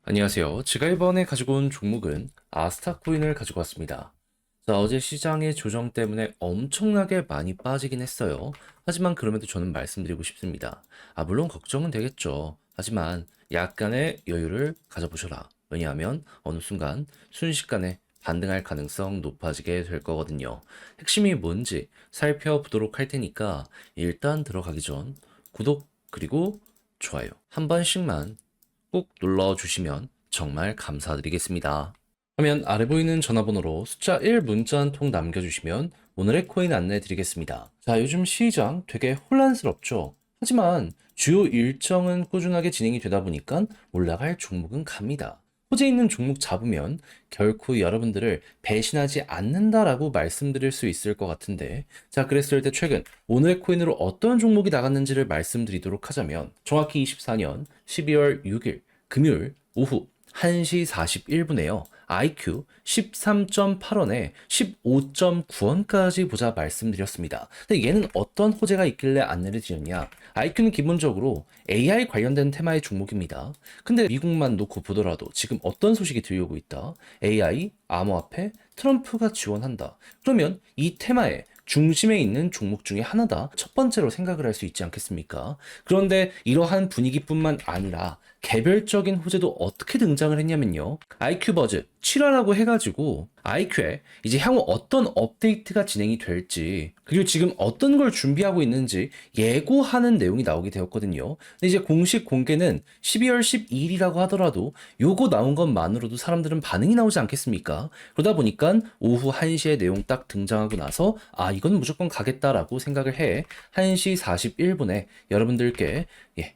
안녕하세요. 제가 이번에 가지고 온 종목은 아스타 코인을 가지고 왔습니다. 자, 어제 시장의 조정 때문에 엄청나게 많이 빠지긴 했어요. 하지만 그럼에도 저는 말씀드리고 싶습니다. 물론 걱정은 되겠죠. 하지만 약간의 여유를 가져보셔라. 왜냐하면 어느 순간 순식간에 반등할 가능성 높아지게 될 거거든요. 핵심이 뭔지 살펴보도록 할 테니까 일단 들어가기 전 구독 그리고 좋아요 한 번씩만 꼭 눌러주시면 정말 감사드리겠습니다. 화면 아래 보이는 전화번호로 숫자 1 문자 한 통 남겨주시면 오늘의 코인 안내 드리겠습니다. 자, 요즘 시장 되게 혼란스럽죠? 하지만 주요 일정은 꾸준하게 진행이 되다 보니까 올라갈 종목은 갑니다. 호재 있는 종목 잡으면 결코 여러분들을 배신하지 않는다라고 말씀드릴 수 있을 것 같은데, 자, 그랬을 때 최근 오늘의 코인으로 어떤 종목이 나갔는지를 말씀드리도록 하자면 정확히 24년 12월 6일 금요일 오후 1시 41분에요. IQ 13.8원에 15.9원까지 보자 말씀드렸습니다. 근데 얘는 어떤 호재가 있길래 안내를 드렸냐? IQ는 기본적으로 AI 관련된 테마의 종목입니다. 근데 미국만 놓고 보더라도 지금 어떤 소식이 들려오고 있다? AI, 암호화폐, 트럼프가 지원한다. 그러면 이 테마에 중심에 있는 종목 중에 하나다. 첫 번째로 생각을 할 수 있지 않겠습니까? 그런데 이러한 분위기뿐만 아니라 개별적인 호재도 어떻게 등장을 했냐면요. IQ 버즈 7화라고 해가지고 IQ에 이제 향후 어떤 업데이트가 진행이 될지, 그리고 지금 어떤 걸 준비하고 있는지 예고하는 내용이 나오게 되었거든요. 근데 이제 공식 공개는 12월 12일이라고 하더라도 요거 나온 것만으로도 사람들은 반응이 나오지 않겠습니까? 그러다 보니까 오후 1시에 내용 딱 등장하고 나서 이건 무조건 가겠다라고 생각을 해 1시 41분에 여러분들께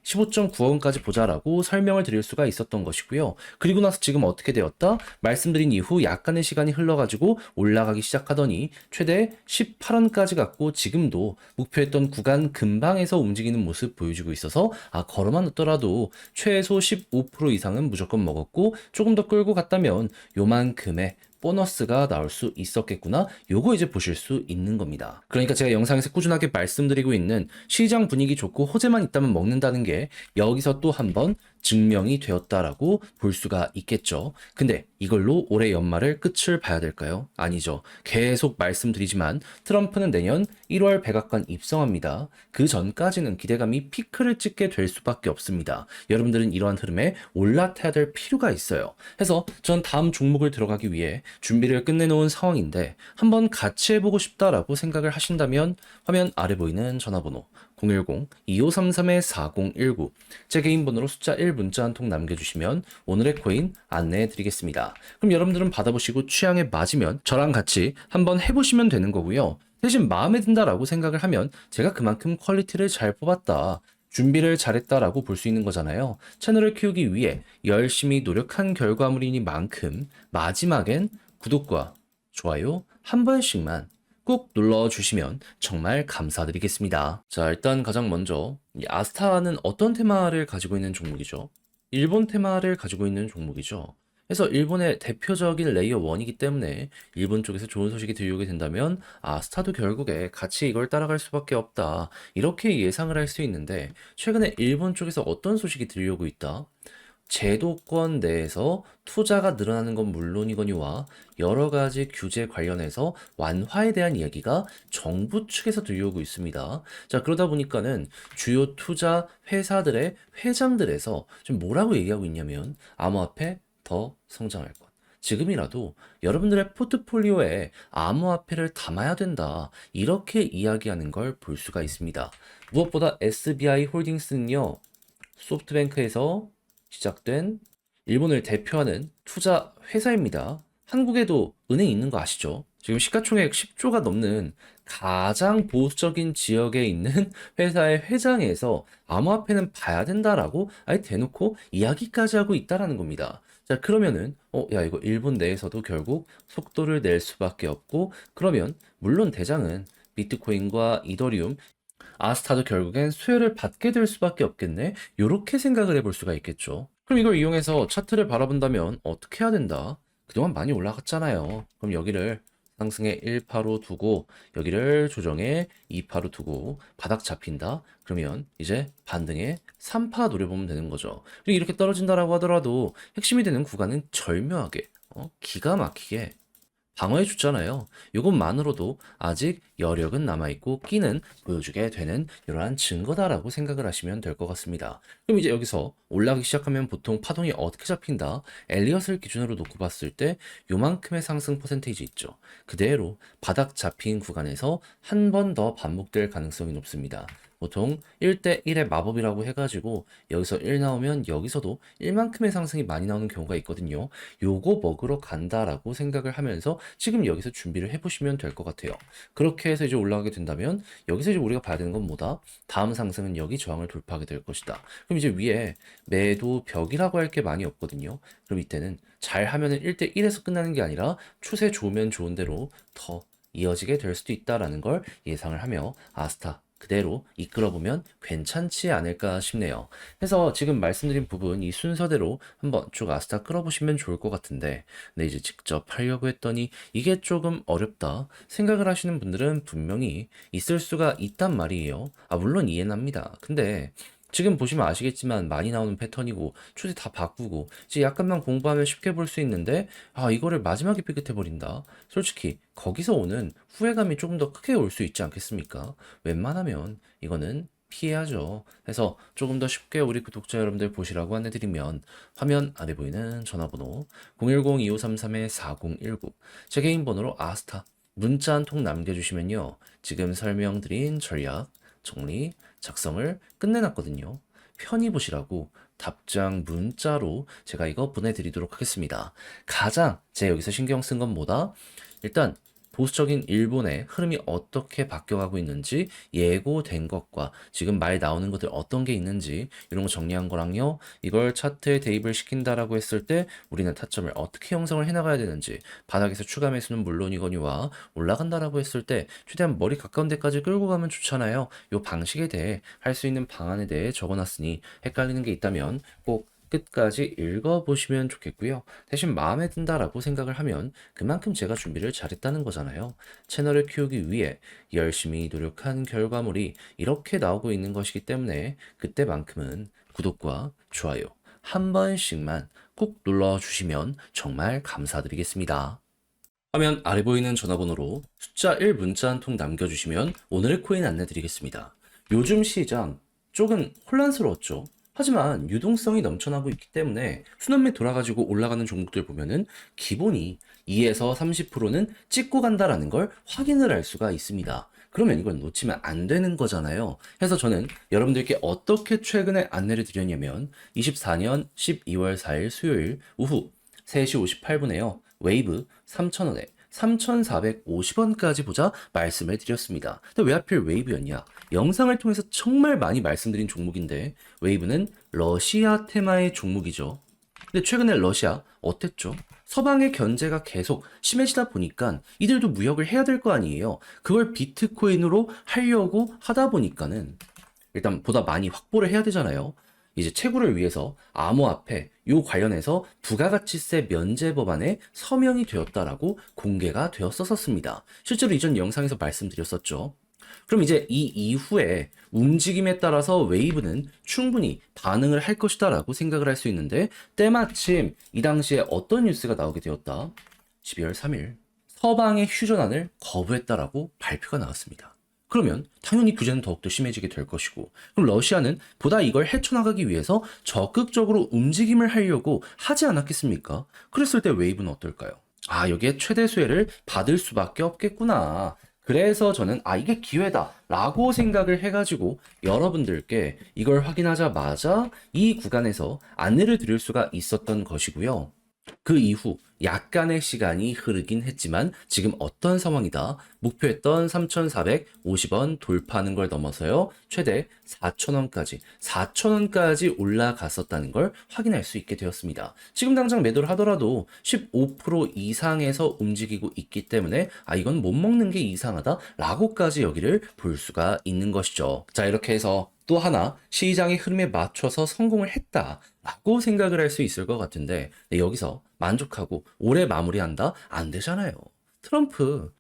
15.9원까지 보자라고 설명을 드릴 수가 있었던 것이고요. 그리고 나서 지금 어떻게 되었다? 말씀드린 이후 약간의 시간이 흘러가지고 올라가기 시작하더니 최대 18원까지 갔고 지금도 목표했던 구간 근방에서 움직이는 모습 보여주고 있어서 걸어만 놓더라도 최소 15% 이상은 무조건 먹었고 조금 더 끌고 갔다면 요만큼의 보너스가 나올 수 있었겠구나. 요거 이제 보실 수 있는 겁니다. 그러니까 제가 영상에서 꾸준하게 말씀드리고 있는 시장 분위기 좋고 호재만 있다면 먹는다는 게 여기서 또 한번 증명이 되었다라고 볼 수가 있겠죠. 근데 이걸로 올해 연말을 끝을 봐야 될까요? 아니죠. 계속 말씀드리지만 트럼프는 내년 1월 백악관 입성합니다. 그 전까지는 기대감이 피크를 찍게 될 수밖에 없습니다. 여러분들은 이러한 흐름에 올라타야 될 필요가 있어요. 해서 전 다음 종목을 들어가기 위해 준비를 끝내놓은 상황인데 한번 같이 해보고 싶다라고 생각을 하신다면 화면 아래 보이는 전화번호 010-2533-4019 제 개인 번호로 숫자 1 문자 한 통 남겨주시면 오늘의 코인 안내해 드리겠습니다. 그럼 여러분들은 받아보시고 취향에 맞으면 저랑 같이 한번 해보시면 되는 거고요. 대신 마음에 든다라고 생각을 하면 제가 그만큼 퀄리티를 잘 뽑았다, 준비를 잘했다라고 볼 수 있는 거잖아요. 채널을 키우기 위해 열심히 노력한 결과물이니만큼 마지막엔 구독과 좋아요 한 번씩만 꾹 눌러주시면 정말 감사드리겠습니다. 자, 일단 가장 먼저 이 아스타는 어떤 테마를 가지고 있는 종목이죠? 일본 테마를 가지고 있는 종목이죠. 그래서 일본의 대표적인 레이어 1이기 때문에 일본 쪽에서 좋은 소식이 들려오게 된다면 아스타도 결국에 같이 이걸 따라갈 수밖에 없다. 이렇게 예상을 할 수 있는데 최근에 일본 쪽에서 어떤 소식이 들려오고 있다? 제도권 내에서 투자가 늘어나는 건 물론이거니와 여러 가지 규제 관련해서 완화에 대한 이야기가 정부 측에서 들려오고 있습니다. 자, 그러다 보니까는 주요 투자 회사들의 회장들에서 좀 뭐라고 얘기하고 있냐면 암호화폐 더 성장할 것. 지금이라도 여러분들의 포트폴리오에 암호화폐를 담아야 된다. 이렇게 이야기하는 걸 볼 수가 있습니다. 무엇보다 SBI 홀딩스는요, 소프트뱅크에서 시작된 일본을 대표하는 투자 회사입니다. 한국에도 은행이 있는 거 아시죠? 지금 시가총액 10조가 넘는 가장 보수적인 지역에 있는 회사의 회장에서 암호화폐는 봐야 된다라고 아예 대놓고 이야기까지 하고 있다라는 겁니다. 자, 그러면은 야, 이거 일본 내에서도 결국 속도를 낼 수밖에 없고, 그러면 물론 대장은 비트코인과 이더리움, 아스타도 결국엔 수혜를 받게 될 수밖에 없겠네. 요렇게 생각을 해볼 수가 있겠죠. 그럼 이걸 이용해서 차트를 바라본다면 어떻게 해야 된다? 그동안 많이 올라갔잖아요. 그럼 여기를 상승에 1파로 두고 여기를 조정에 2파로 두고 바닥 잡힌다. 그러면 이제 반등에 3파 노려보면 되는 거죠. 그리고 이렇게 떨어진다라고 하더라도 핵심이 되는 구간은 절묘하게 기가 막히게 방어해 줬잖아요. 이것만으로도 아직 여력은 남아있고 끼는 보여주게 되는 이러한 증거다라고 생각을 하시면 될 것 같습니다. 그럼 이제 여기서 올라가기 시작하면 보통 파동이 어떻게 잡힌다? 엘리엇을 기준으로 놓고 봤을 때 요만큼의 상승 퍼센테이지 있죠. 그대로 바닥 잡힌 구간에서 한 번 더 반복될 가능성이 높습니다. 보통 1대1의 마법이라고 해가지고 여기서 1 나오면 여기서도 1만큼의 상승이 많이 나오는 경우가 있거든요. 요거 먹으러 간다라고 생각을 하면서 지금 여기서 준비를 해보시면 될 것 같아요. 그렇게 해서 이제 올라가게 된다면 여기서 이제 우리가 봐야 되는 건 뭐다? 다음 상승은 여기 저항을 돌파하게 될 것이다. 그럼 이제 위에 매도 벽이라고 할 게 많이 없거든요. 그럼 이때는 잘 하면은 1대1에서 끝나는 게 아니라 추세 좋으면 좋은 대로 더 이어지게 될 수도 있다라는 걸 예상을 하며 아스타 그대로 이끌어보면 괜찮지 않을까 싶네요. 그래서 지금 말씀드린 부분 이 순서대로 한번 쭉 아스타 끌어보시면 좋을 것 같은데 근데 이제 직접 하려고 했더니 이게 조금 어렵다 생각을 하시는 분들은 분명히 있을 수가 있단 말이에요. 물론 이해는 합니다. 근데 지금 보시면 아시겠지만 많이 나오는 패턴이고 추세 다 바꾸고 이제 약간만 공부하면 쉽게 볼 수 있는데 이거를 마지막에 삐끗해버린다. 솔직히 거기서 오는 후회감이 조금 더 크게 올 수 있지 않겠습니까? 웬만하면 이거는 피해야죠. 그래서 조금 더 쉽게 우리 구독자 여러분들 보시라고 안내드리면 화면 아래 보이는 전화번호 010-2533-4019 제 개인 번호로 아스타 문자 한 통 남겨주시면요. 지금 설명드린 전략 정리, 작성을 끝내놨거든요. 편히 보시라고 답장 문자로 제가 이거 보내드리도록 하겠습니다. 가장 제가 여기서 신경 쓴 건 뭐다? 일단 보수적인 일본의 흐름이 어떻게 바뀌어가고 있는지 예고된 것과 지금 말 나오는 것들 어떤 게 있는지 이런 거 정리한 거랑요. 이걸 차트에 대입을 시킨다라고 했을 때 우리는 타점을 어떻게 형성을 해나가야 되는지 바닥에서 추가 매수는 물론이거니와 올라간다라고 했을 때 최대한 머리 가까운 데까지 끌고 가면 좋잖아요. 이 방식에 대해 할 수 있는 방안에 대해 적어놨으니 헷갈리는 게 있다면 꼭 끝까지 읽어보시면 좋겠고요. 대신 마음에 든다라고 생각을 하면 그만큼 제가 준비를 잘했다는 거잖아요. 채널을 키우기 위해 열심히 노력한 결과물이 이렇게 나오고 있는 것이기 때문에 그때만큼은 구독과 좋아요 한 번씩만 꼭 눌러주시면 정말 감사드리겠습니다. 화면 아래 보이는 전화번호로 숫자 1 문자 한 통 남겨주시면 오늘의 코인 안내드리겠습니다. 요즘 시장 조금 혼란스러웠죠. 하지만 유동성이 넘쳐나고 있기 때문에 순환매 돌아가지고 올라가는 종목들 보면은 기본이 2에서 30%는 찍고 간다라는 걸 확인을 할 수가 있습니다. 그러면 이걸 놓치면 안 되는 거잖아요. 그래서 저는 여러분들께 어떻게 최근에 안내를 드렸냐면 24년 12월 4일 수요일 오후 3시 58분에요. 웨이브 3,000원에 3,450원까지 보자 말씀을 드렸습니다. 근데 왜 하필 웨이브였냐? 영상을 통해서 정말 많이 말씀드린 종목인데 웨이브는 러시아 테마의 종목이죠. 근데 최근에 러시아 어땠죠? 서방의 견제가 계속 심해지다 보니까 이들도 무역을 해야 될 거 아니에요. 그걸 비트코인으로 하려고 하다 보니까는 일단 보다 많이 확보를 해야 되잖아요. 이제 채굴을 위해서 암호화폐 요 관련해서 부가가치세 면제 법안에 서명이 되었다라고 공개가 되었었습니다. 실제로 이전 영상에서 말씀드렸었죠. 그럼 이제 이 이후에 움직임에 따라서 웨이브는 충분히 반응을 할 것이다라고 생각을 할 수 있는데 때마침 이 당시에 어떤 뉴스가 나오게 되었다. 12월 3일 서방의 휴전안을 거부했다라고 발표가 나왔습니다. 그러면 당연히 규제는 더욱더 심해지게 될 것이고 그럼 러시아는 보다 이걸 헤쳐나가기 위해서 적극적으로 움직임을 하려고 하지 않았겠습니까? 그랬을 때 웨이브는 어떨까요? 여기에 최대 수혜를 받을 수밖에 없겠구나. 그래서 저는 이게 기회다 라고 생각을 해가지고 여러분들께 이걸 확인하자마자 이 구간에서 안내를 드릴 수가 있었던 것이고요. 그 이후 약간의 시간이 흐르긴 했지만 지금 어떤 상황이다. 목표했던 3,450원 돌파하는 걸 넘어서요. 최대 4,000원까지 올라갔었다는 걸 확인할 수 있게 되었습니다. 지금 당장 매도를 하더라도 15% 이상에서 움직이고 있기 때문에 이건 못 먹는 게 이상하다 라고까지 여기를 볼 수가 있는 것이죠. 자, 이렇게 해서 또 하나 시장의 흐름에 맞춰서 성공을 했다라고 생각을 할 수 있을 것 같은데 여기서 만족하고 올해 마무리한다? 안 되잖아요. 트럼프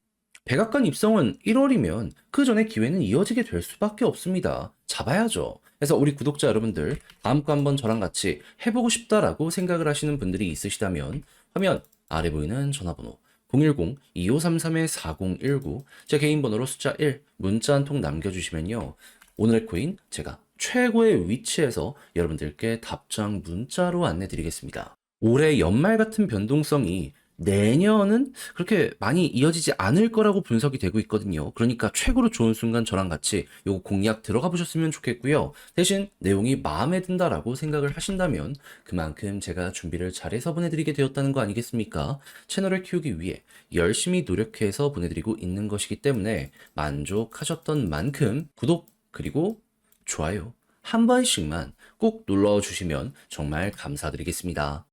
백악관 입성은 1월이면 그 전에 기회는 이어지게 될 수밖에 없습니다. 잡아야죠. 그래서 우리 구독자 여러분들, 다음 거 한번 저랑 같이 해보고 싶다라고 생각을 하시는 분들이 있으시다면 화면 아래 보이는 전화번호 010-2533-4019 제 개인 번호로 숫자 1 문자 한 통 남겨주시면요. 오늘의 코인 제가 최고의 위치에서 여러분들께 답장 문자로 안내드리겠습니다. 올해 연말 같은 변동성이 내년은 그렇게 많이 이어지지 않을 거라고 분석이 되고 있거든요. 그러니까 최고로 좋은 순간 저랑 같이 요거 공략 들어가 보셨으면 좋겠고요. 대신 내용이 마음에 든다라고 생각을 하신다면 그만큼 제가 준비를 잘해서 보내드리게 되었다는 거 아니겠습니까? 채널을 키우기 위해 열심히 노력해서 보내드리고 있는 것이기 때문에 만족하셨던 만큼 구독 그리고 좋아요 한 번씩만 꼭 눌러주시면 정말 감사드리겠습니다.